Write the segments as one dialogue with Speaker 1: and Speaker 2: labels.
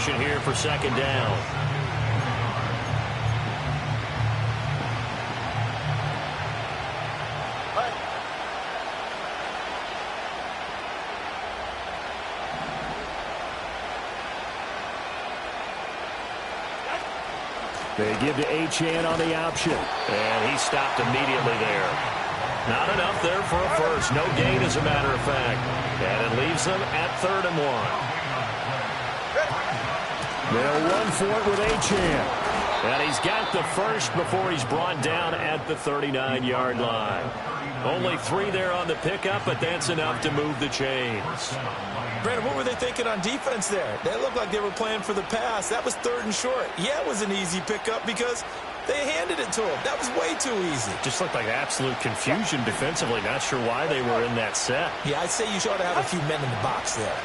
Speaker 1: formation here for second down.
Speaker 2: They give to Achane on the option.
Speaker 1: And he stopped immediately there. Not enough there for a first. No gain, as a matter of fact. And it leaves them at 3rd and 1.
Speaker 2: They'll run for it with Achane.
Speaker 1: And he's got the first before he's brought down at the 39-yard line. Only 3 there on the pickup, but that's enough to move the chains.
Speaker 3: Brandon, what were they thinking on defense there? They looked like they were playing for the pass. That was 3rd and short. Yeah, it was an easy pickup because they handed it to him. That was way too easy.
Speaker 1: Just looked like absolute confusion defensively. Not sure why they were in that set.
Speaker 3: Yeah, I'd say you should have a few men in the box there.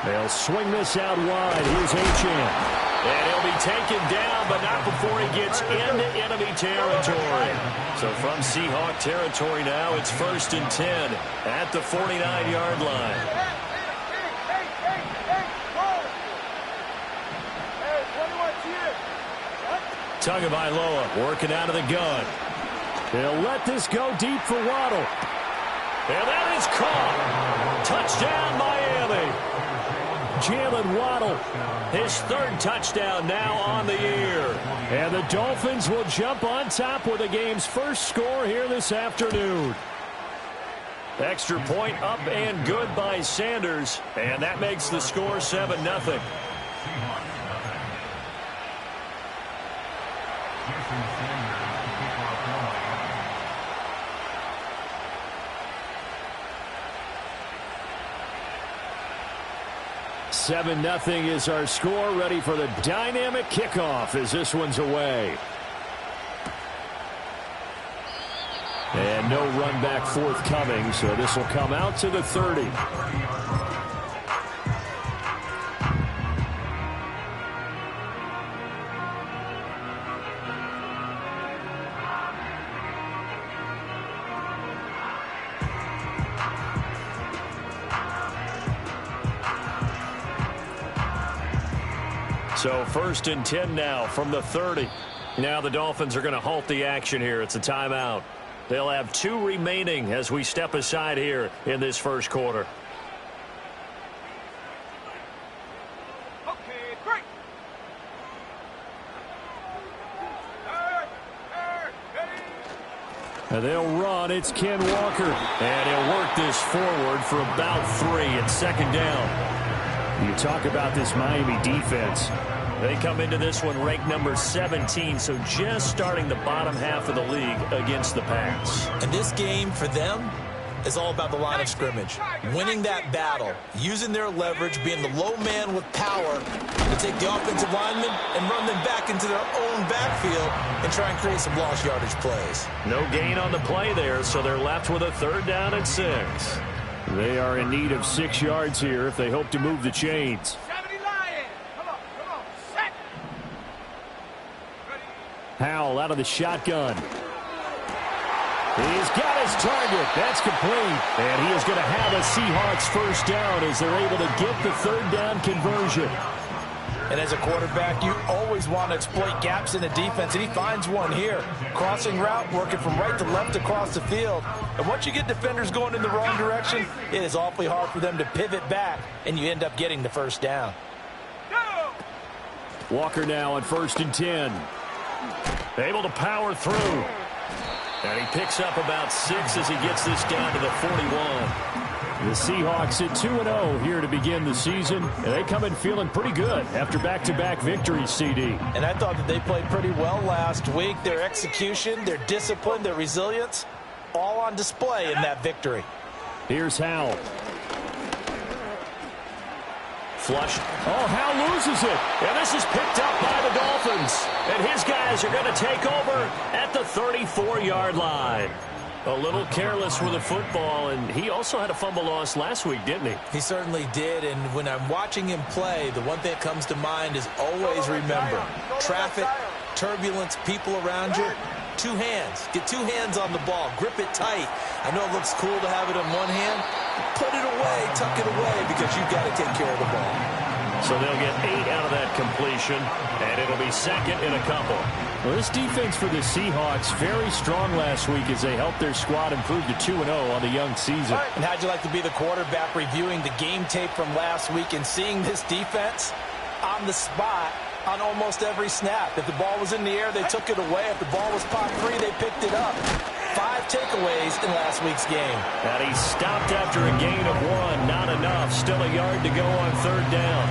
Speaker 2: They'll swing this out wide. Here's Achane.
Speaker 1: And he'll be taken down, but not before he gets into enemy territory. So from Seahawk territory now, it's 1st and 10 at the 49-yard line. Tagovailoa working out of the gun.
Speaker 2: They'll let this go deep for Waddle.
Speaker 1: And that is caught. Touchdown, Miami.
Speaker 2: Jalen Waddle,
Speaker 1: his 3rd touchdown now on the year.
Speaker 2: And the Dolphins will jump on top with the game's first score here this afternoon.
Speaker 1: Extra point up and good by Sanders. And that makes the score 7-0.
Speaker 2: Seven 0 is our score. Ready for the dynamic kickoff as this one's away. And no run back forthcoming, so this will come out to the 30.
Speaker 1: So 1st and 10 now from the 30. Now the Dolphins are going to halt the action here. It's a timeout. They'll have 2 remaining as we step aside here in this first quarter.
Speaker 4: Okay, great.
Speaker 2: And they'll run. It's Ken Walker.
Speaker 1: And he'll work this forward for about 3 at second down.
Speaker 2: You talk about this Miami defense.
Speaker 1: They come into this one ranked number 17, so just starting the bottom half of the league against the pass.
Speaker 3: And this game for them is all about the line of scrimmage. Winning that battle, using their leverage, being the low man with power to take the offensive linemen and run them back into their own backfield and try and create some lost yardage plays.
Speaker 1: No gain on the play there, so they're left with a 3rd down and 6.
Speaker 2: They are in need of 6 yards here if they hope to move the chains. Howell out of the shotgun. He's got his target. That's complete. And he is going to have a Seahawks first down as they're able to get the 3rd down conversion.
Speaker 3: And as a quarterback, you always want to exploit gaps in the defense, and he finds one here. Crossing route, working from right to left across the field. And once you get defenders going in the wrong direction, it is awfully hard for them to pivot back, and you end up getting the first down.
Speaker 2: Walker now on 1st and 10.
Speaker 1: Able to power through. And he picks up about 6 as he gets this down to the 41.
Speaker 2: The Seahawks at 2-0 here to begin the season, and they come in feeling pretty good after back-to-back victories, CD.
Speaker 3: And I thought that they played pretty well last week. Their execution, their discipline, their resilience, all on display in that victory.
Speaker 2: Here's Howell.
Speaker 1: Flush.
Speaker 2: Oh, Howell loses it.
Speaker 1: And this is picked up by the Dolphins. And his guys are going to take over at the 34-yard line. A little careless with the football, and he also had a fumble loss last week, didn't he?
Speaker 3: He certainly did, and when I'm watching him play, the one thing that comes to mind is always remember, traffic, turbulence, people around you, 2 hands. Get 2 hands on the ball. Grip it tight. I know it looks cool to have it in one hand. Put it away, tuck it away, because you've got to take care of the ball.
Speaker 1: So they'll get 8 out of that completion, and it'll be second in a couple.
Speaker 2: Well, this defense for the Seahawks, very strong last week as they helped their squad improve to 2-0 on the young season.
Speaker 3: And how'd you like to be the quarterback reviewing the game tape from last week and seeing this defense on the spot on almost every snap? If the ball was in the air, they took it away. If the ball was popped free, they picked it up. 5 takeaways in last week's game.
Speaker 1: And he stopped after a gain of 1. Not enough. Still a yard to go on third down.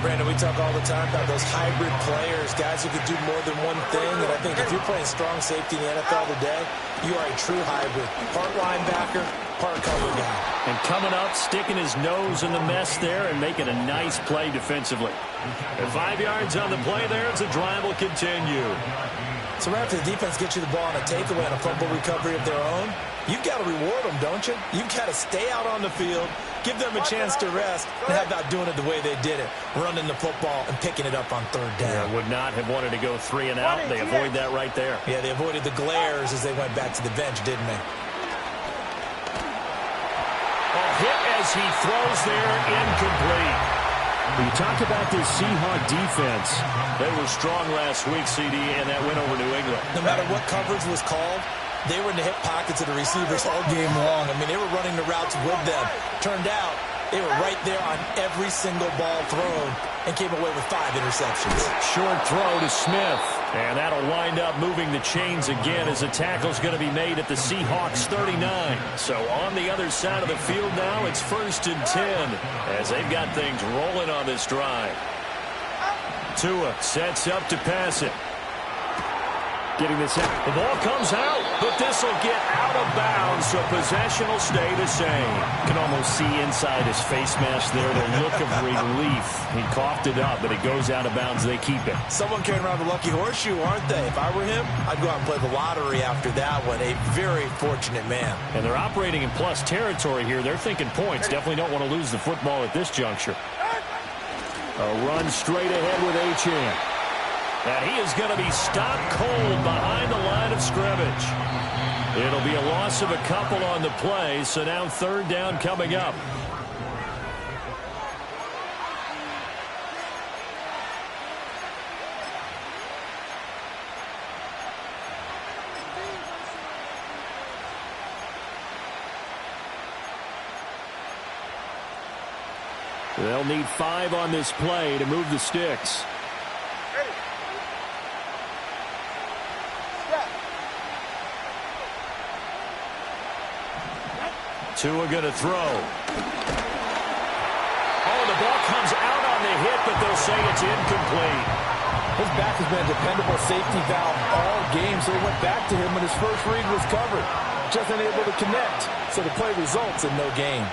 Speaker 3: Brandon, we talk all the time about those hybrid players, guys who can do more than one thing. And I think if you're playing strong safety in the NFL today, you are a true hybrid. Part linebacker, part cover guy.
Speaker 1: And coming up, sticking his nose in the mess there and making a nice play defensively. And 5 yards on the play there as the drive will continue.
Speaker 3: So right after the defense gets you the ball on a takeaway and a fumble recovery of their own, you've got to reward them, don't you? You've got to stay out on the field, give them a chance to rest, and how about doing it the way they did it, running the football and picking it up on third down.
Speaker 1: Yeah, would not have wanted to go 3 and out. They avoid that right there.
Speaker 3: Yeah, they avoided the glares as they went back to the bench, didn't they?
Speaker 1: Hit as he throws there, incomplete.
Speaker 2: When you talk about this Seahawk defense,
Speaker 1: they were strong last week, CD, and that went over New England.
Speaker 3: No matter what coverage was called, they were in the hip pockets of the receivers all game long. I mean, they were running the routes with them. Turned out they were right there on every single ball thrown and came away with 5 interceptions.
Speaker 1: Short throw to Smith. And that'll wind up moving the chains again as the tackle's going to be made at the Seahawks 39. So on the other side of the field now, it's 1st and 10 as they've got things rolling on this drive. Tua sets up to pass it. Getting this out. The ball comes out, but this will get out of bounds, so possession will stay the same.
Speaker 2: You can almost see inside his face mask there the look of relief. He coughed it up, but it goes out of bounds. They keep it.
Speaker 3: Someone carrying around the lucky horseshoe, aren't they? If I were him, I'd go out and play the lottery after that one. A very fortunate man.
Speaker 2: And they're operating in plus territory here. They're thinking points. Definitely don't want to lose the football at this juncture. A run straight ahead with Achane.
Speaker 1: And he is going to be stopped cold behind the line of scrimmage. It'll be a loss of a couple on the play, so now third down coming up.
Speaker 2: They'll need 5 on this play to move the sticks.
Speaker 1: Tua going to throw. Oh, the ball comes out on the hit, but they'll say it's incomplete.
Speaker 3: His back has been a dependable safety valve all game, so he went back to him when his first read was covered. Just unable to connect, so the play results in no gain.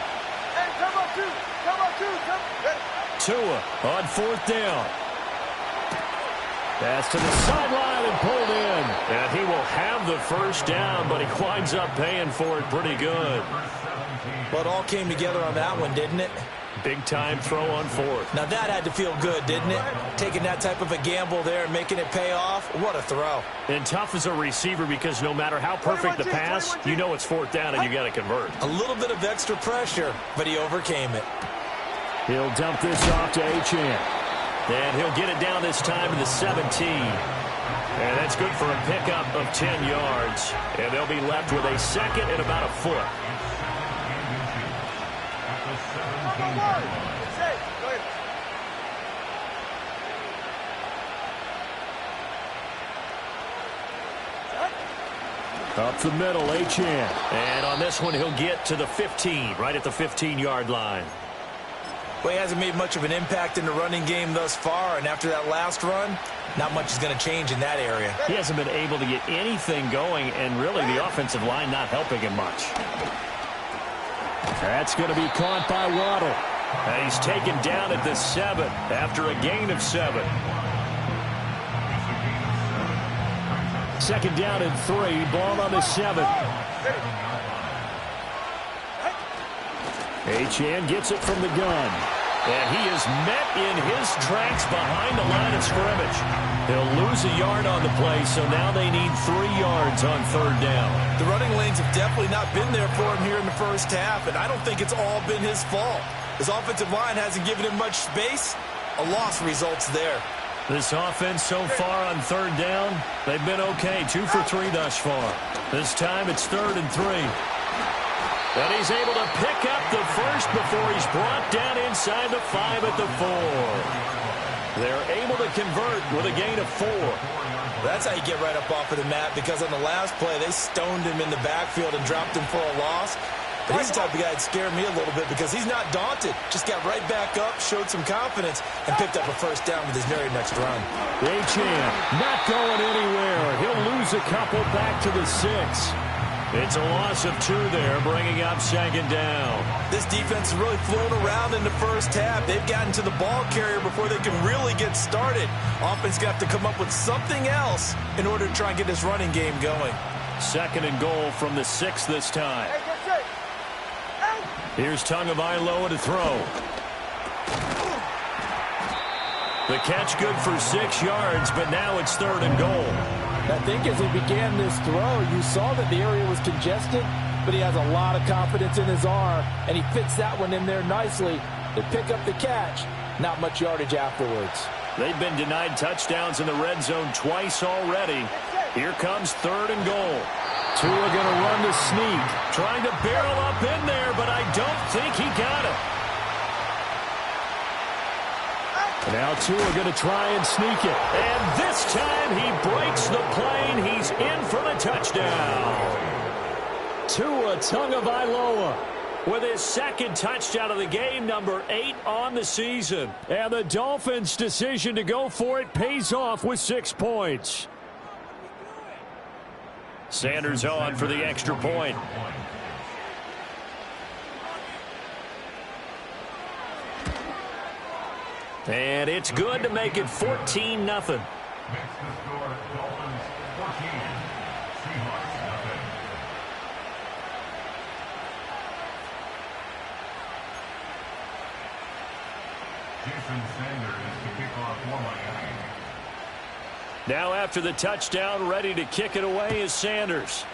Speaker 4: Hey, come on, two.
Speaker 1: Tua on 4th down. Pass to the sideline and pulled in. And he will have the first down, but he winds up paying for it pretty good.
Speaker 3: Well, it all came together on that one, didn't it?
Speaker 1: Big time throw on 4th.
Speaker 3: Now that had to feel good, didn't it? Taking that type of a gamble there and making it pay off. What a throw.
Speaker 1: And tough as a receiver because no matter how perfect the pass, you know it's 4th down and you got to convert.
Speaker 3: A little bit of extra pressure, but he overcame it.
Speaker 2: He'll dump this off to Achane.
Speaker 1: And he'll get it down this time to the 17. And that's good for a pickup of 10 yards. And they'll be left with a second and about a foot.
Speaker 2: Up the middle, Achane.
Speaker 1: And on this one, he'll get to the 15, right at the 15-yard line.
Speaker 3: Well, he hasn't made much of an impact in the running game thus far, and after that last run, not much is going to change in that area.
Speaker 1: He hasn't been able to get anything going, and really the offensive line not helping him much.
Speaker 2: That's going to be caught by Waddle.
Speaker 1: And he's taken down at the 7 after a gain of 7.
Speaker 2: Second down and 3, ball on the 7. Achane gets it from the gun.
Speaker 1: And he is met in his tracks behind the line of scrimmage. He'll lose a yard on the play, so now they need 3 yards on 3rd down.
Speaker 3: The running lanes have definitely not been there for him here in the first half, and I don't think it's all been his fault. His offensive line hasn't given him much space. A loss results there.
Speaker 1: This offense so far on 3rd down, they've been okay. 2 for 3 thus far. This time it's 3rd and 3. And he's able to pick up the first before he's brought down inside the 5 at the 4. They're able to convert with a gain of 4.
Speaker 3: That's how you get right up off of the mat, because on the last play, they stoned him in the backfield and dropped him for a loss. But he's the type of guy that scared me a little bit because he's not daunted. Just got right back up, showed some confidence, and picked up a first down with his very next run.
Speaker 1: Achane not going anywhere. He'll lose a couple back to the 6. It's a loss of 2 there, bringing up 2nd down.
Speaker 3: This defense has really flown around in the first half. They've gotten to the ball carrier before they can really get started. Offense got to come up with something else in order to try and get this running game going.
Speaker 1: 2nd and goal from the 6 this time. Here's Tagovailoa to throw. The catch good for 6 yards, but now it's 3rd and goal.
Speaker 4: I think as he began this throw, you saw that the area was congested, but he has a lot of confidence in his arm, and he fits that one in there nicely. They pick up the catch, not much yardage afterwards.
Speaker 1: They've been denied touchdowns in the red zone twice already. Here comes 3rd and goal. Tua going to run the sneak, trying to barrel up in there, but I don't think he got it. Now Tua going to try and sneak it. And this time he breaks the plane. He's in for the touchdown. Tua Tagovailoa with his 2nd touchdown of the game, number 8 on the season. And the Dolphins' decision to go for it pays off with 6 points. Sanders on for the extra point. And it's good to make it 14-0. Now after the touchdown, ready to kick it away is Sanders.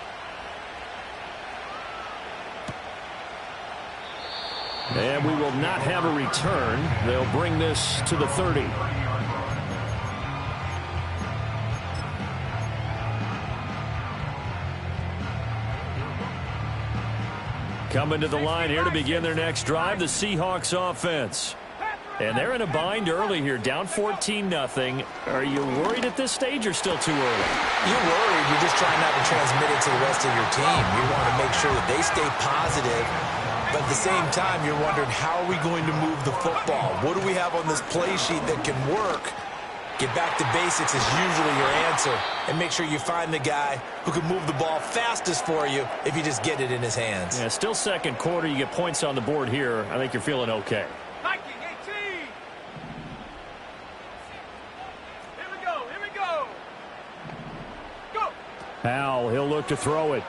Speaker 1: And we will not have a return. They'll bring this to the 30. Coming to the line here to begin their next drive, the Seahawks offense. And they're in a bind early here, down 14-0. Are you worried at this stage or still too early?
Speaker 3: You're worried. You're just trying not to transmit it to the rest of your team. You want to make sure that they stay positive. But at the same time, you're wondering, how are we going to move the football? What do we have on this play sheet that can work? Get back to basics is usually your answer. And make sure you find the guy who can move the ball fastest for you if you just get it in his hands.
Speaker 1: Yeah, still 2nd quarter. You get points on the board here. I think you're feeling okay. Powell, he'll look to throw it.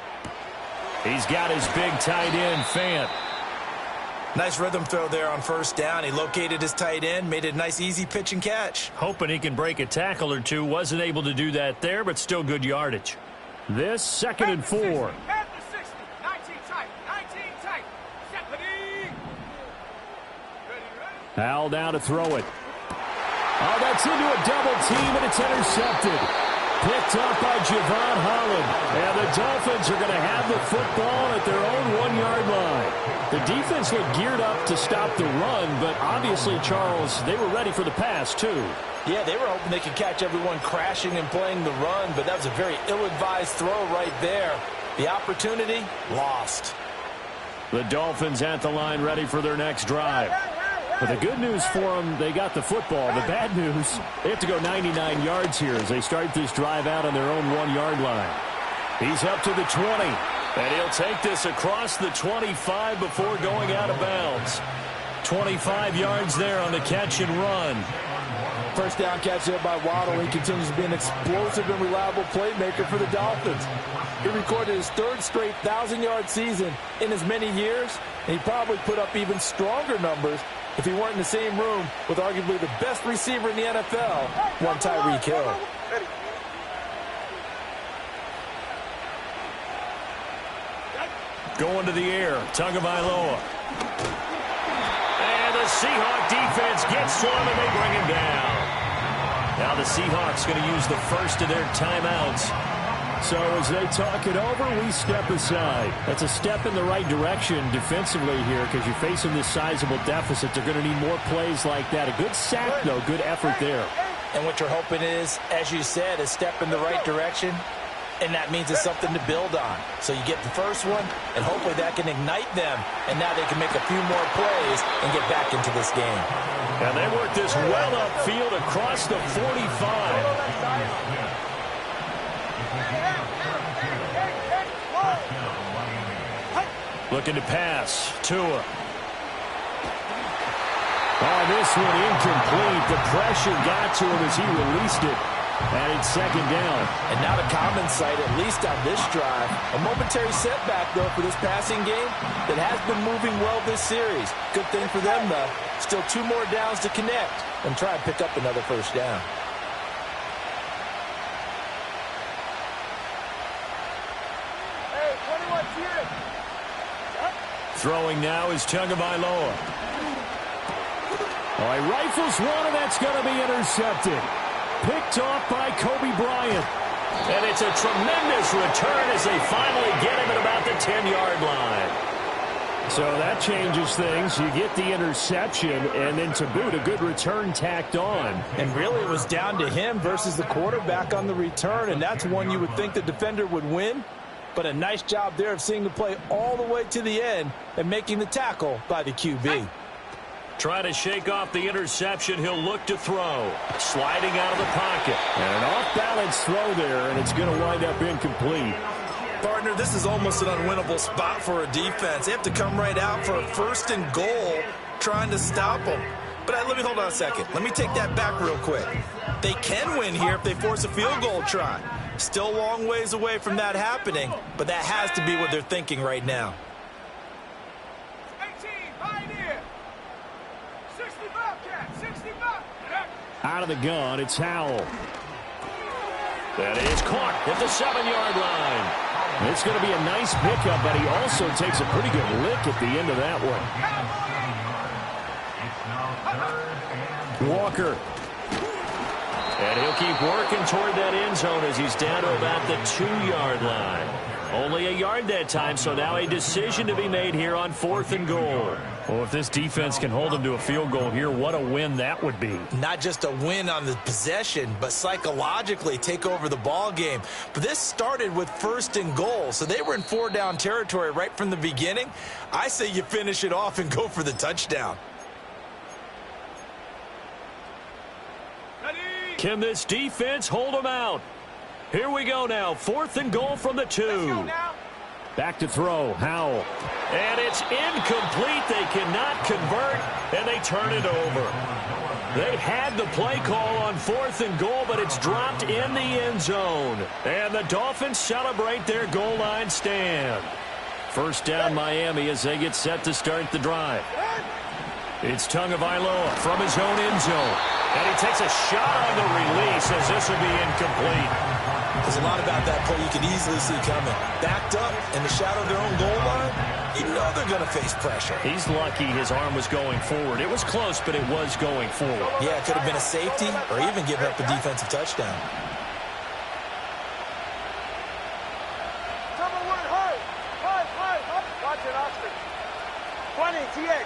Speaker 1: He's got his big tight end, Fant.
Speaker 3: Nice rhythm throw there on 1st down. He located his tight end, made it a nice easy pitch and catch.
Speaker 1: Hoping he can break a tackle or two. Wasn't able to do that there, but still good yardage. This 2nd and 4. Powell down to throw it. Oh, that's into a double team, and it's intercepted. Picked up by Javon Holland. And the Dolphins are going to have the football at their own 1-yard line. The defense looked geared up to stop the run, but obviously, Charles, they were ready for the pass, too.
Speaker 4: Yeah, they were hoping they could catch everyone crashing and playing the run, but that was a very ill-advised throw right there. The opportunity, lost.
Speaker 1: The Dolphins at the line ready for their next drive. But the good news for them, they got the football. The bad news, they have to go 99 yards here as they start this drive out on their own 1-yard line. He's up to the 20, and he'll take this across the 25 before going out of bounds. 25 yards there on the catch and run.
Speaker 4: First down catch there by Waddle. He continues to be an explosive and reliable playmaker for the Dolphins. He recorded his 3rd straight 1,000-yard season in as many years, and he probably put up even stronger numbers if he weren't in the same room with arguably the best receiver in the NFL, one Tyreek Hill.
Speaker 1: Going to the air, Tagovailoa. And the Seahawk defense gets to him, and they bring him down. Now the Seahawks going to use the first of their timeouts.
Speaker 2: So as they talk it over, we step aside. That's a step in the right direction defensively here because you're facing this sizable deficit. They're going to need more plays like that. A good sack, though. Good effort there.
Speaker 4: And what you're hoping is, as you said, a step in the right direction. And that means it's something to build on. So you get the first one, and hopefully that can ignite them. And now they can make a few more plays and get back into this game.
Speaker 1: And they work this well upfield across the 45. Looking to pass. Tua.
Speaker 2: Oh, this one incomplete. The pressure got to him as he released it. And it's second down.
Speaker 4: And not a common sight, at least on this drive. A momentary setback, though, for this passing game that has been moving well this series. Good thing for them, though. Still 2 more downs to connect and try and pick up another first down.
Speaker 1: Throwing now is Tagovailoa.
Speaker 2: Oh, he rifles one, and that's going to be intercepted. Picked off by Kobe Bryant.
Speaker 1: And it's a tremendous return as they finally get him at about the 10-yard line.
Speaker 2: So that changes things. You get the interception, and then to boot, a good return tacked on.
Speaker 4: And really, it was down to him versus the quarterback on the return, and that's one you would think the defender would win. But a nice job there of seeing the play all the way to the end and making the tackle by the QB.
Speaker 1: Trying to shake off the interception. He'll look to throw. Sliding out of the pocket.
Speaker 2: And an off-balance throw there, and it's going to wind up incomplete.
Speaker 3: Partner, this is almost an unwinnable spot for a defense. They have to come right out for a 1st and goal trying to stop them. But let me hold on a second. Let me take that back real quick. They can win here if they force a field goal try. Still a long ways away from that happening, but that has to be what they're thinking right now.
Speaker 5: 18, Pioneer. 65, Cat, 65.
Speaker 2: Out of the gun, it's Howell.
Speaker 1: That is caught at the 7-yard line.
Speaker 2: It's going to be a nice pickup, but he also takes a pretty good lick at the end of that one. Walker.
Speaker 1: And he'll keep working toward that end zone as he's down to about the 2-yard line. Only a yard that time, so now a decision to be made here on 4th and goal.
Speaker 2: Well, if this defense can hold him to a field goal here, what a win that would be.
Speaker 3: Not just a win on the possession, but psychologically take over the ball game. But this started with 1st and goal, so they were in 4-down territory right from the beginning. I say you finish it off and go for the touchdown.
Speaker 1: Can this defense hold them out? Here we go now. 4th and goal from the 2.
Speaker 2: Back to throw. Howell.
Speaker 1: And it's incomplete. They cannot convert, and they turn it over. They had the play call on 4th and goal, but it's dropped in the end zone. And the Dolphins celebrate their goal line stand. First down Miami as they get set to start the drive. It's Tagovailoa from his own end zone. And he takes a shot on the release as this will be incomplete.
Speaker 3: There's a lot about that play you can easily see coming. Backed up in the shadow of their own goal line, you know they're going to face pressure.
Speaker 1: He's lucky his arm was going forward. It was close, but it was going forward.
Speaker 3: Yeah, it could have been a safety or even given up a defensive touchdown.
Speaker 5: Watch it, Oscar. 20, TX.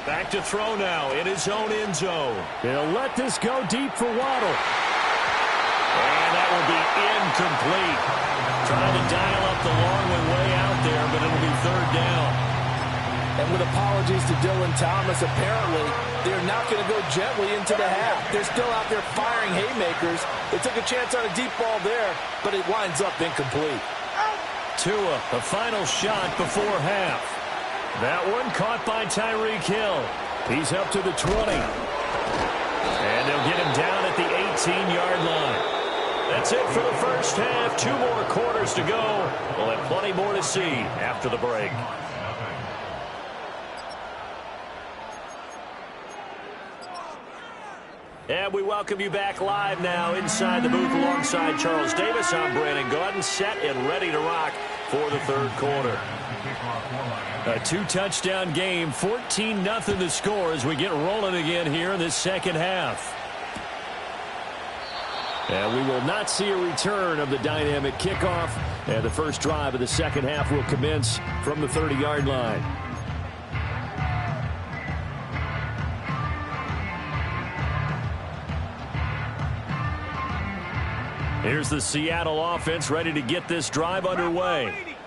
Speaker 1: Back to throw now in his own end zone.
Speaker 2: They'll let this go deep for Waddle.
Speaker 1: And that will be incomplete. Trying to dial up the long one way out there, but it'll be 3rd down.
Speaker 4: And with apologies to Dylan Thomas, apparently they're not going to go gently into the half. They're still out there firing haymakers. They took a chance on a deep ball there, but it winds up incomplete.
Speaker 1: Tua, the final shot before half. That one caught by Tyreek Hill.
Speaker 2: He's up to the 20.
Speaker 1: And they'll get him down at the 18-yard line. That's it for the first half. 2 more quarters to go. We'll have plenty more to see after the break. And we welcome you back live now inside the booth alongside Charles Davis. I'm Brandon Gaudin, set and ready to rock for the third quarter. A two-touchdown game, 14-0 the score as we get rolling again here in this second half. And we will not see a return of the dynamic kickoff. And the first drive of the second half will commence from the 30-yard line. Here's the Seattle offense ready to get this drive underway.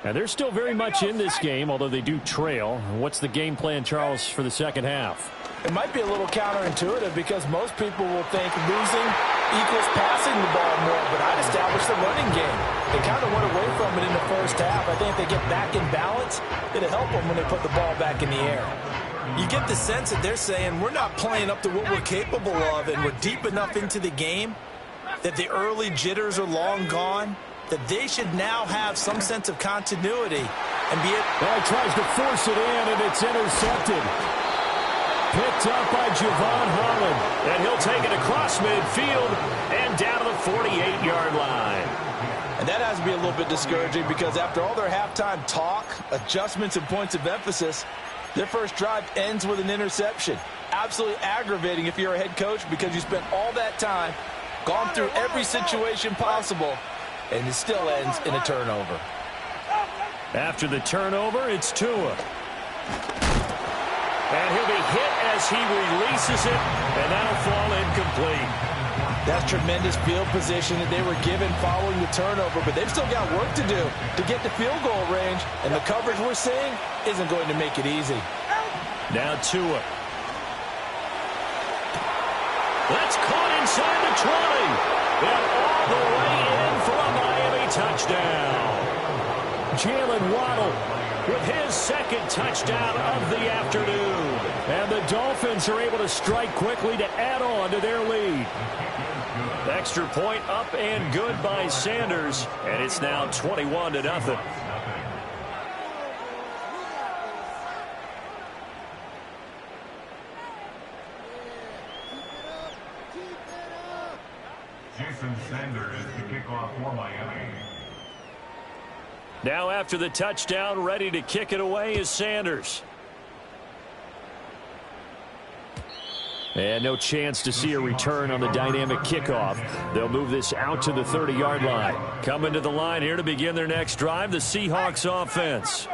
Speaker 1: And they're still very much in this game, although they do trail. What's the game plan, Charles, for the second half?
Speaker 4: It might be a little counterintuitive because most people will think losing equals passing the ball more, but I'd establish the running game. They kind of went away from it in the first half. I think if they get back in balance, it'll help them when they put the ball back in the air.
Speaker 3: You get the sense that they're saying we're not playing up to what we're capable of, and we're deep enough into the game that the early jitters are long gone, that they should now have some sense of continuity and be it.
Speaker 2: Well, he tries to force it in, and it's intercepted. Picked up by Javon Holland.
Speaker 1: And he'll take it across midfield and down to the 48-yard line.
Speaker 3: And that has to be a little bit discouraging because after all their halftime talk, adjustments, and points of emphasis, their first drive ends with an interception. Absolutely aggravating if you're a head coach because you spent all that time, gone through every situation possible, and it still ends in a turnover.
Speaker 1: After the turnover, it's Tua. And he'll be hit as he releases it, and that'll fall incomplete.
Speaker 3: That's tremendous field position that they were given following the turnover, but they've still got work to do to get to field goal range, and the coverage we're seeing isn't going to make it easy.
Speaker 1: Now Tua. That's caught inside the 20. And all the way in for a Miami touchdown. Jalen Waddle with his second touchdown of the afternoon.
Speaker 2: And the Dolphins are able to strike quickly to add on to their lead.
Speaker 1: Extra point up and good by Sanders. And it's now 21-0.
Speaker 6: Jason Sanders is the kickoff for Miami.
Speaker 1: Now after the touchdown, ready to kick it away is Sanders.
Speaker 2: And no chance to see a return on the dynamic kickoff. They'll move this out to the 30-yard line.
Speaker 1: Coming to the line here to begin their next drive, the Seahawks offense.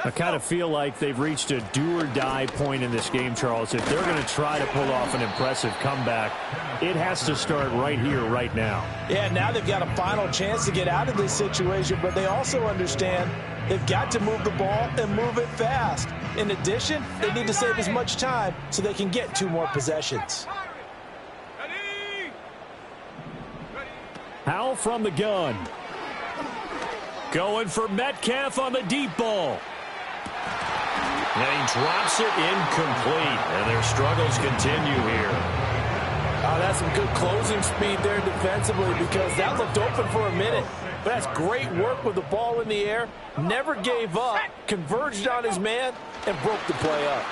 Speaker 2: I kind of feel like they've reached a do-or-die point in this game, Charles. If they're going to try to pull off an impressive comeback, it has to start right here, right now.
Speaker 3: Yeah, now they've got a final chance to get out of this situation, but they also understand they've got to move the ball and move it fast. In addition, they need to save as much time so they can get 2 more possessions.
Speaker 2: Howell from the gun.
Speaker 1: Going for Metcalf on the deep ball. And he drops it incomplete. And their struggles continue here.
Speaker 3: Oh, that's some good closing speed there defensively because that looked open for a minute. But that's great work with the ball in the air. Never gave up, converged on his man, and broke the play up.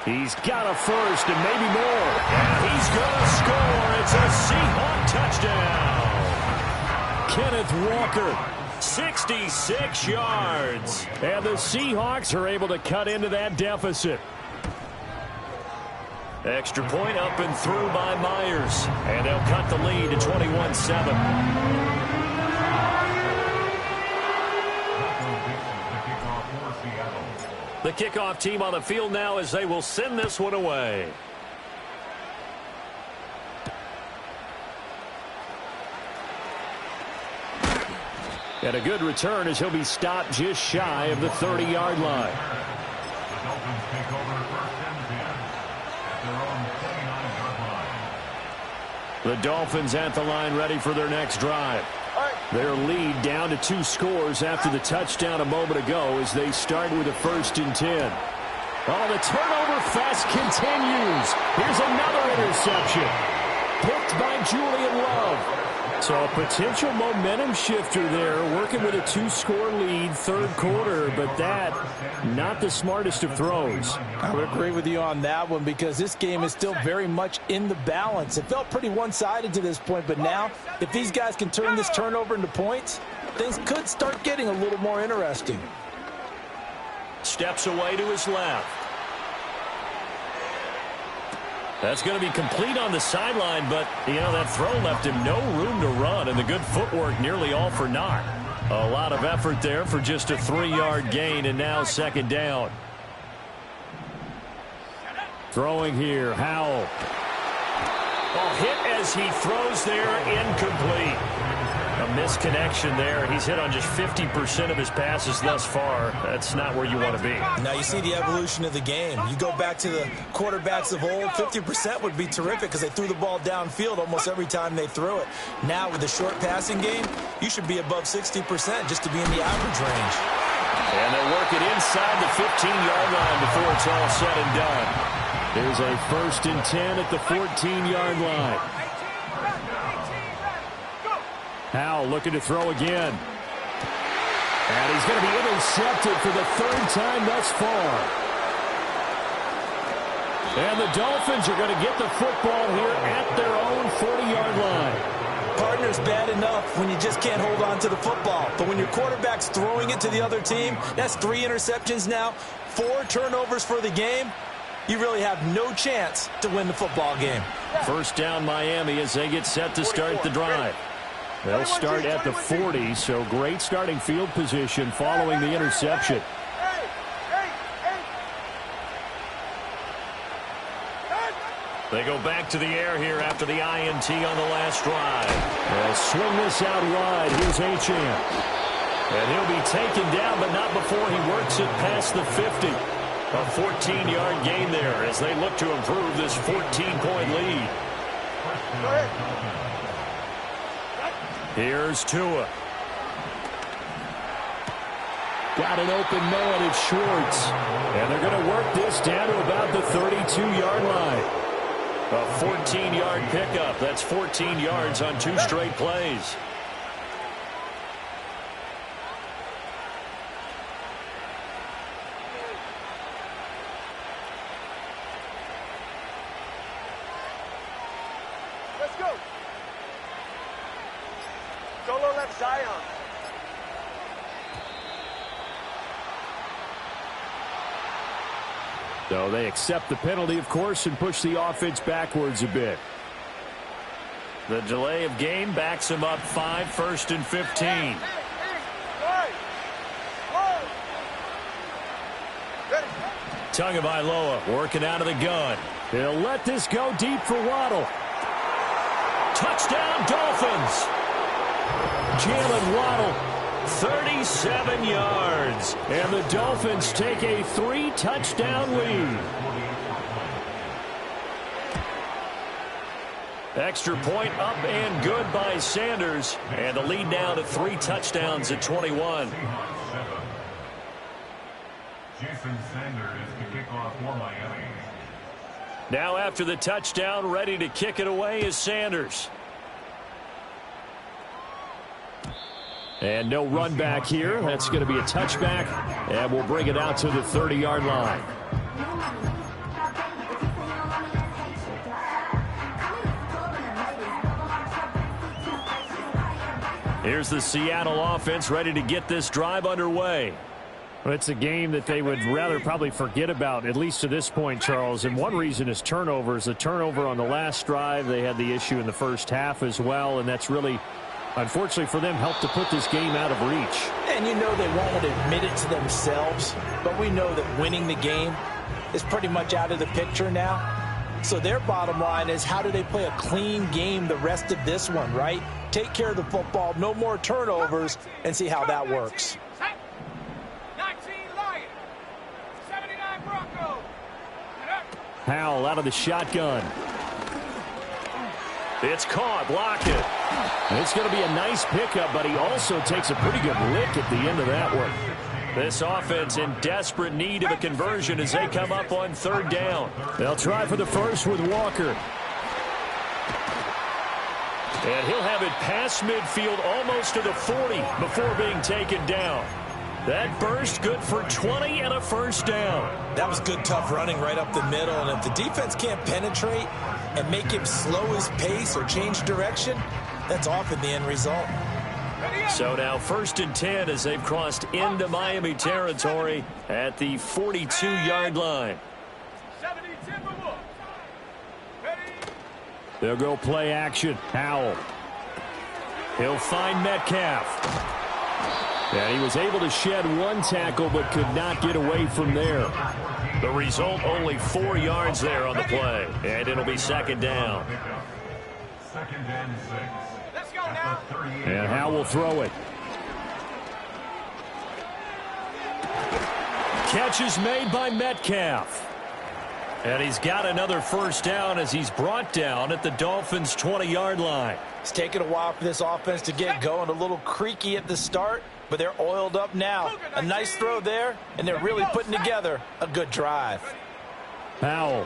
Speaker 2: He's got a first and maybe more.
Speaker 1: And he's going to score. It's a Seahawk touchdown.
Speaker 2: Kenneth Walker.
Speaker 1: 66 yards.
Speaker 2: And the Seahawks are able to cut into that deficit.
Speaker 1: Extra point up and through by Myers. And they'll cut the lead to 21-7. The kickoff team on the field now as they will send this one away.
Speaker 2: And a good return as he'll be stopped just shy of the 30-yard line.
Speaker 6: The Dolphins take over first and 10 at their own 29-yard line.
Speaker 2: The Dolphins at the line ready for their next drive. Their lead down to 2 scores after the touchdown a moment ago as they start with a 1st and 10. Oh, the turnover fest continues. Here's another interception. Picked by Julian Love. So a potential momentum shifter there, working with a 2-score lead, third quarter, but that, not the smartest of throws.
Speaker 4: I would agree with you on that one because this game is still very much in the balance. It felt pretty one-sided to this point, but now, if these guys can turn this turnover into points, things could start getting a little more interesting.
Speaker 1: Steps away to his left. That's going to be complete on the sideline, but, you know, that throw left him no room to run, and the good footwork nearly all for naught. A lot of effort there for just a 3-yard gain, and now second down.
Speaker 2: Throwing here, Howell.
Speaker 1: Well, hit as he throws there, incomplete. A misconnection there. He's hit on just 50% of his passes thus far. That's not where you want to be.
Speaker 3: Now you see the evolution of the game. You go back to the quarterbacks of old, 50% would be terrific because they threw the ball downfield almost every time they threw it. Now with the short passing game, you should be above 60% just to be in the average range.
Speaker 1: And they'll work it inside the 15-yard line before it's all said and done.
Speaker 2: There's a 1st and 10 at the 14-yard line. Howell looking to throw again. And he's going to be intercepted for the 3rd time thus far. And the Dolphins are going to get the football here at their own 40-yard line.
Speaker 3: Partner's bad enough when you just can't hold on to the football. But when your quarterback's throwing it to the other team, that's 3 interceptions now, 4 turnovers for the game. You really have no chance to win the football game.
Speaker 1: First down Miami as they get set to start the drive.
Speaker 2: They'll start at the 40, so great starting field position following the interception.
Speaker 1: They go back to the air here after the INT on the last drive.
Speaker 2: They'll swing this out wide. Here's Achane.
Speaker 1: And he'll be taken down, but not before he works it past the 50. A 14-yard gain there as they look to improve this 14-point lead.
Speaker 5: Go ahead.
Speaker 1: Here's Tua.
Speaker 2: Got an open man, it's Schwartz. And they're going to work this down to about the 32-yard line.
Speaker 1: A 14-yard pickup. That's 14 yards on 2 straight plays.
Speaker 5: Let's go. Solo left Zion.
Speaker 2: So they accept the penalty, of course, and push the offense backwards a bit.
Speaker 1: The delay of game backs him up 5, 1st and 15. Tagovailoa working out of the gun.
Speaker 2: He'll let this go deep for Waddle.
Speaker 1: Touchdown, Dolphins.
Speaker 2: Jalen Waddle.
Speaker 1: 37 yards.
Speaker 2: And the Dolphins take a 3-touchdown lead.
Speaker 1: Extra point up and good by Sanders. And the lead now to 3 touchdowns at 21.
Speaker 6: Jason Sanders to kick off for Miami.
Speaker 1: Now after the touchdown, ready to kick it away is Sanders.
Speaker 2: And no run back here. That's going to be a touchback. And we'll bring it out to the 30-yard line.
Speaker 1: Here's the Seattle offense ready to get this drive underway.
Speaker 2: Well, it's a game that they would rather probably forget about, at least to this point, Charles. And one reason is turnovers. The turnover on the last drive, they had the issue in the first half as well. And that's really, unfortunately for them, helped to put this game out of reach.
Speaker 4: And you know they won't admit it to themselves, but we know that winning the game is pretty much out of the picture now. So their bottom line is, how do they play a clean game the rest of this one, right? Take care of the football, no more turnovers, and see how that works.
Speaker 5: 19 Lions, 79 Broncos.
Speaker 2: Howell out of the shotgun.
Speaker 1: It's caught, blocked it.
Speaker 2: It's going to be a nice pickup, but he also takes a pretty good lick at the end of that one.
Speaker 1: This offense in desperate need of a conversion as they come up on 3rd down.
Speaker 2: They'll try for the first with Walker.
Speaker 1: And he'll have it past midfield almost to the 40 before being taken down. That burst good for 20 and a first down.
Speaker 3: That was good, tough running right up the middle. And if the defense can't penetrate and make him slow his pace or change direction, that's often the end result.
Speaker 1: So now 1st and 10 as they've crossed into Miami territory at the 42-yard line.
Speaker 2: They'll go play action. Howell. He'll find Metcalf. And he was able to shed one tackle but could not get away from there.
Speaker 1: The result, only 4 yards there on the play. And it'll be 2nd down.
Speaker 6: 2nd and 6.
Speaker 5: Let's go now.
Speaker 2: And Howell will throw it. Catch is made by Metcalf.
Speaker 1: And he's got another first down as he's brought down at the Dolphins' 20-yard line.
Speaker 3: It's taken a while for this offense to get going. A little creaky at the start, but they're oiled up now. A nice throw there, and they're really putting together a good drive.
Speaker 2: Howell.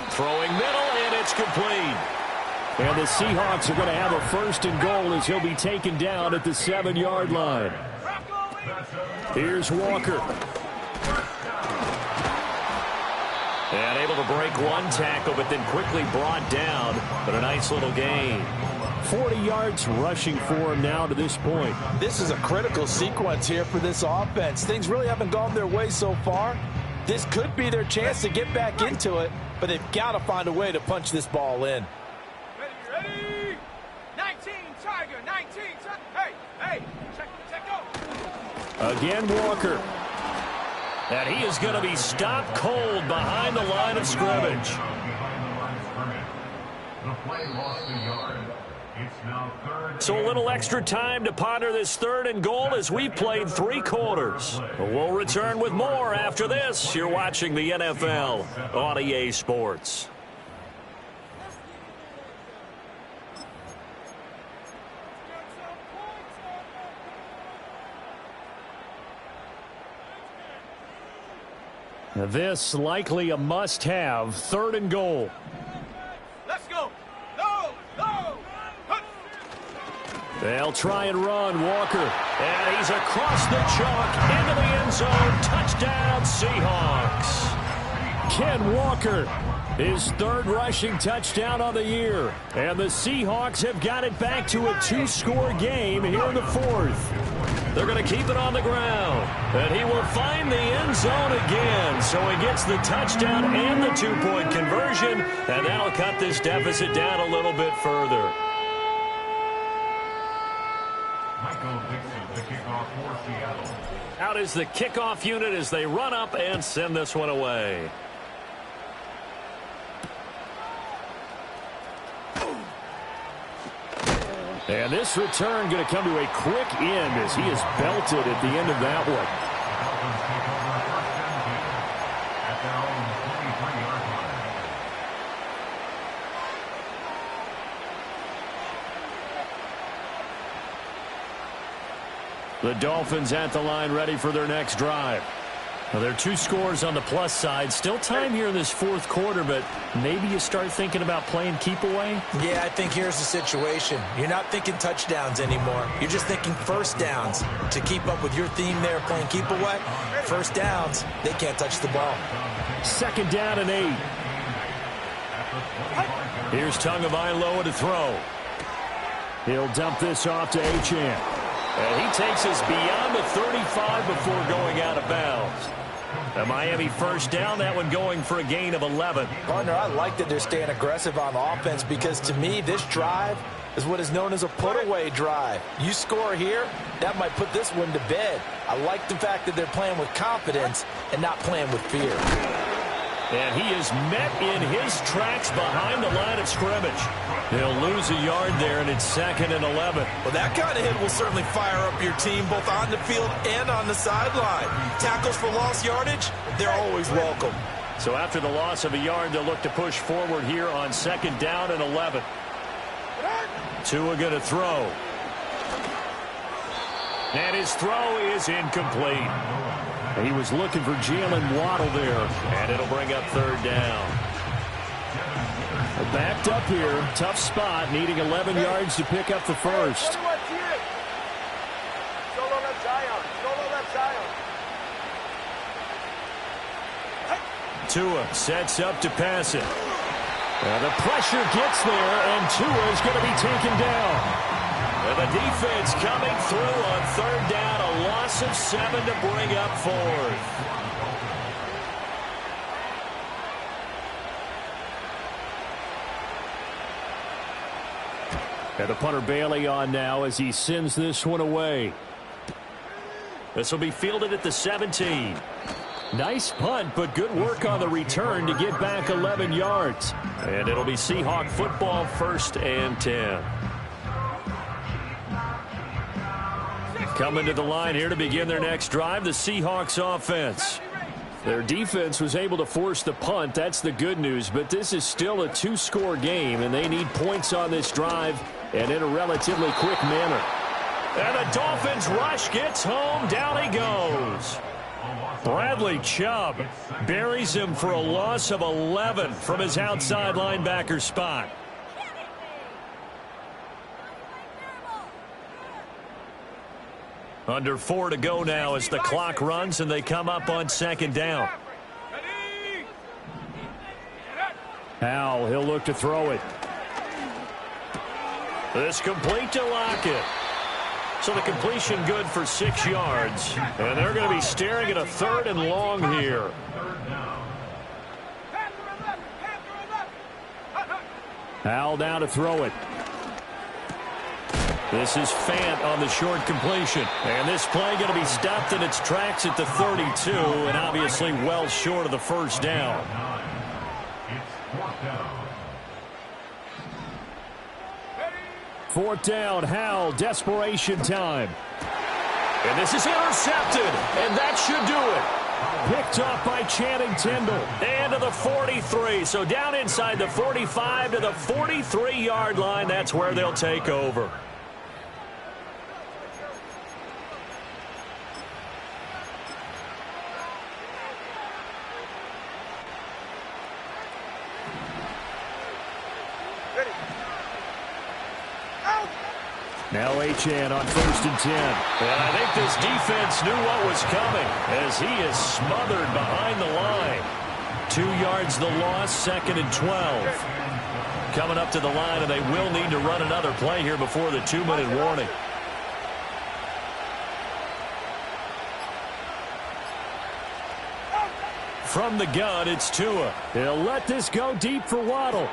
Speaker 1: Throwing middle, and it's complete.
Speaker 2: And the Seahawks are going to have a 1st and goal as he'll be taken down at the 7-yard line. Here's Walker.
Speaker 1: And able to break one tackle, but then quickly brought down. But a nice little gain.
Speaker 2: 40 yards rushing for him now to this point.
Speaker 3: This is a critical sequence here for this offense. Things really haven't gone their way so far. This could be their chance to get back into it, but they've got to find a way to punch this ball in.
Speaker 5: Ready? 19, Tiger, 19. Hey, check go.
Speaker 2: Again, Walker.
Speaker 1: And he is going to be stopped cold behind the line of scrimmage.
Speaker 6: The play lost a yard. It's now 3rd.
Speaker 1: So a little extra time to ponder this 3rd and goal as we played 3 quarters. We'll return with more after this. You're watching the NFL on EA Sports.
Speaker 2: This likely a must-have 3rd and goal.
Speaker 5: Let's go. No.
Speaker 1: They'll try and run. Walker. And he's across the chalk into the end zone. Touchdown, Seahawks.
Speaker 2: Ken Walker, his 3rd rushing touchdown on the year. And the Seahawks have got it back to a 2-score game here in the 4th.
Speaker 1: They're going to keep it on the ground. And he will find the end zone again. So he gets the touchdown and the 2-point conversion. And that'll cut this deficit down a little bit further.
Speaker 6: Michael Dixon, the kickoff for Seattle.
Speaker 1: Out is the kickoff unit as they run up and send this one away.
Speaker 2: And this return going to come to a quick end as he is belted at the end of that one.
Speaker 6: Dolphins take over 1st and 10 at their own 23-yard line.
Speaker 2: The Dolphins at the line ready for their next drive.
Speaker 1: Well, there are 2 scores on the plus side. Still time here in this 4th quarter, but maybe you start thinking about playing keep away?
Speaker 3: Yeah, I think here's the situation. You're not thinking touchdowns anymore. You're just thinking first downs. To keep up with your theme there, playing keep away, first downs, they can't touch the ball.
Speaker 2: 2nd down and 8.
Speaker 1: Here's Tagovailoa to throw.
Speaker 2: He'll dump this off to Achane.
Speaker 1: And he takes us beyond the 35 before going out of bounds. A Miami first down, that one going for a gain of 11.
Speaker 3: Partner, I like that they're staying aggressive on offense because to me, this drive is what is known as a put-away drive. You score here, that might put this one to bed. I like the fact that they're playing with confidence and not playing with fear.
Speaker 1: And he is met in his tracks behind the line of scrimmage. He'll lose a yard there, and it's 2nd and 11.
Speaker 3: Well, that kind of hit will certainly fire up your team both on the field and on the sideline. Tackles for lost yardage, they're always welcome.
Speaker 1: So after the loss of a yard, they'll look to push forward here on 2nd down and 11. Tua going to throw. And his throw is incomplete.
Speaker 2: He was looking for Jalen Waddle there.
Speaker 1: And it'll bring up 3rd down.
Speaker 2: Backed up here. Tough spot. Needing 11 yards to pick up the first.
Speaker 5: Solo left Zion. Solo left Zion.
Speaker 1: Tua sets up to pass it.
Speaker 2: The pressure gets there, and Tua is going to be taken down.
Speaker 1: And the defense coming through on third down. A loss of 7 to bring up fourth.
Speaker 2: And the punter Bailey on now as he sends this one away.
Speaker 1: This will be fielded at the 17.
Speaker 2: Nice punt, but good work on the return to get back 11 yards.
Speaker 1: And it'll be Seahawk football, 1st and 10. Coming to the line here to begin their next drive, the Seahawks offense.
Speaker 2: Their defense was able to force the punt. That's the good news, but this is still a 2-score game, and they need points on this drive and in a relatively quick manner.
Speaker 1: And the Dolphins rush gets home. Down he goes. Bradley Chubb buries him for a loss of 11 from his outside linebacker spot. Under 4 to go now as the clock runs and they come up on 2nd down.
Speaker 2: Howell, he'll look to throw it.
Speaker 1: This complete to Lockett. So the completion good for 6 yards. And they're going to be staring at a 3rd and long here.
Speaker 2: Howell now to throw it.
Speaker 1: This is Fant on the short completion. And this play going to be stopped in its tracks at the 32, and obviously well short of the 1st down.
Speaker 2: Fourth down, Howell, desperation time.
Speaker 1: And this is intercepted, and that should do it.
Speaker 2: Picked off by Channing Tindall.
Speaker 1: And to the 43, so down inside the 45 to the 43-yard line. That's where they'll take over.
Speaker 2: Now Achane on 1st and 10.
Speaker 1: And I think this defense knew what was coming as he is smothered behind the line. 2 yards the loss, 2nd and 12. Coming up to the line, and they will need to run another play here before the 2-minute warning. From the gun, it's Tua.
Speaker 2: He'll let this go deep for Waddle.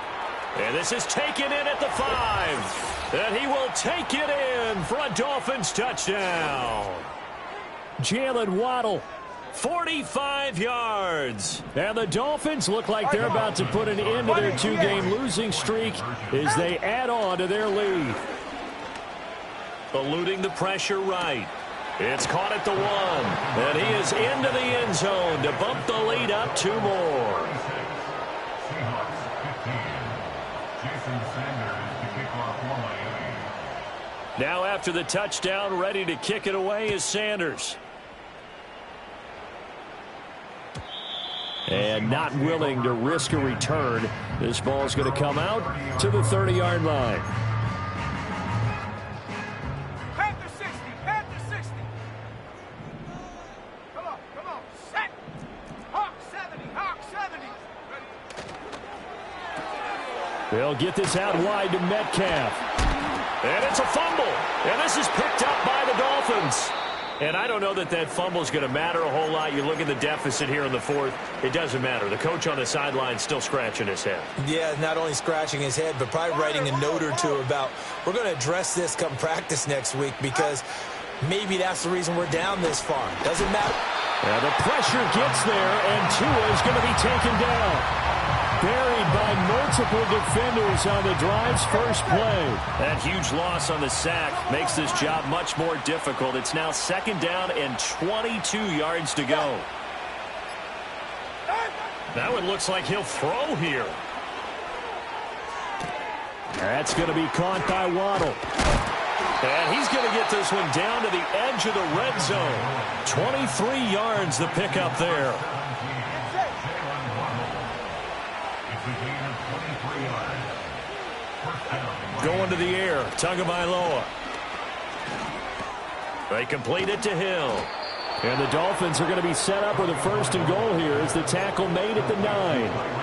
Speaker 1: And this is taken in at the 5. And he will take it in for a Dolphins touchdown.
Speaker 2: Jalen Waddle.
Speaker 1: 45 yards.
Speaker 2: And the Dolphins look like they're about to put an end to their 2-game losing streak as they add on to their lead.
Speaker 1: Eluding the pressure right. It's caught at the 1. And he is into the end zone to bump the lead up 2 more. Now after the touchdown, ready to kick it away is Sanders.
Speaker 2: And not willing to risk a return. This ball's going to come out to the 30-yard line.
Speaker 5: Panther 60, Panther 60. Come on, set. Hawk 70, Hawk 70. Ready.
Speaker 2: They'll get this out wide to Metcalf.
Speaker 1: And it's a fumble. And this is picked up by the Dolphins. And I don't know that that fumble is going to matter a whole lot. You look at the deficit here in the 4th. It doesn't matter. The coach on the sideline still scratching his head.
Speaker 4: Yeah, not only scratching his head, but probably writing a note or two about, we're going to address this come practice next week because maybe that's the reason we're down this far. Doesn't matter.
Speaker 2: And the pressure gets there, and Tua is going to be taken down. Buried by multiple defenders on the drive's first play.
Speaker 1: That huge loss on the sack makes this job much more difficult. It's now 2nd down and 22 yards to go. Now it looks like he'll throw here.
Speaker 2: That's going to be caught by Waddle.
Speaker 1: And he's going to get this one down to the edge of the red zone. 23 yards the pickup there.
Speaker 6: It's a gain of 23 yards.
Speaker 1: Going to the air, Tagovailoa. They complete it to Hill.
Speaker 2: And the Dolphins are going to be set up with a 1st and goal here as the tackle made at the 9.